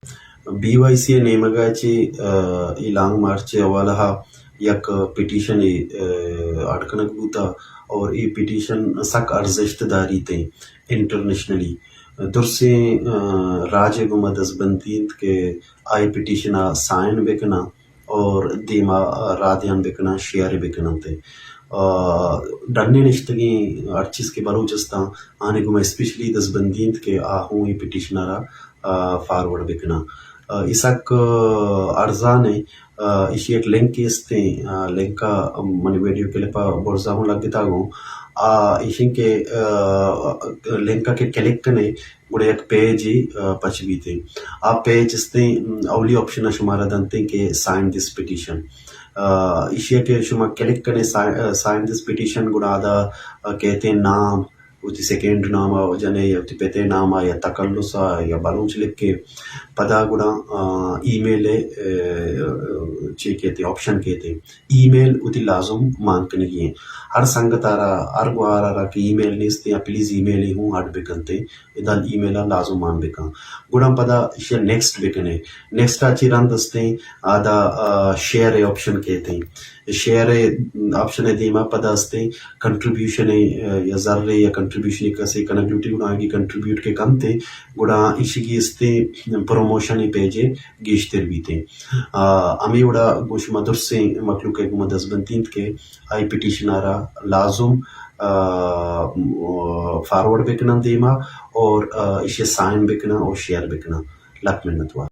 BYC नेमगाची इलांग मार्च वाला हा यक पिटीशन अड़कनक बूता और ये पिटीशन सक अर्जश्त दारी थे इंटरनेशनली दुरसे राज गुमा दसबंदीत के आई पिटीशन साइन बेकना और दीमा राधियान बेकना शेयर बेकना थे डरने निश्तगी अर्चिस के बलूचिस्तान आने गुमा स्पेशली दसबंदीत के आहूँ ये पिटीशनरा फॉरवर्ड बेकना इसाक अर्जाने इशी एक लिंक इस्ते लिंका मन वीडियो के लिए पा बोर्जा हूँ लग देता हूँ इशिं के लिंका के क्लिक करने गुड़े एक पेज ही पचवी थे आप पेज इस्ते अवली ऑप्शन शुमारा दंते के साइन दिस पिटीशन इशिया के शुमा क्लिक करने साइन दिस पिटीशन गुड़ा आदा कहते नाम उती सेकेंड नाम जने या उती पेते नाम या तकल्लुसा या बलूच लिख के पदा गुड़ा ईमेल चेक कहते ऑप्शन कहते ईमेल उती लाजुम मांग के नहीं हर संगतारा हर गुआरा के ईमेल निस्ते या प्लीज ईमेल ही हूँ हट बेकनते इधर ईमेल लाजुम मान बेका गुड़ा पदा इशे नेक्स्ट बेकने नेक्स्ट आची रंग दस्ते आदा शेयर ऑप्शन कहते शेयर ऑप्शन है दीमा पदा अस्ते कंट्रीब्यूशन या जर्रे या कंट्रीब्यूशन कसे कनेक्टिविटी गुड़ा आगे कंट्रीब्यूट के कम थे गुड़ा इशिगी इस्ते प्रमोशन ही पेजे गिश्तर भी थे अमी उड़ा गुश मदर से मखलूक के गुमदस बनतींत के आई पिटीशन आरा लाजुम फॉरवर्ड बेकना दीमा और इसे साइन बेकना और शेयर बेकना लक मिन्नत हुआ।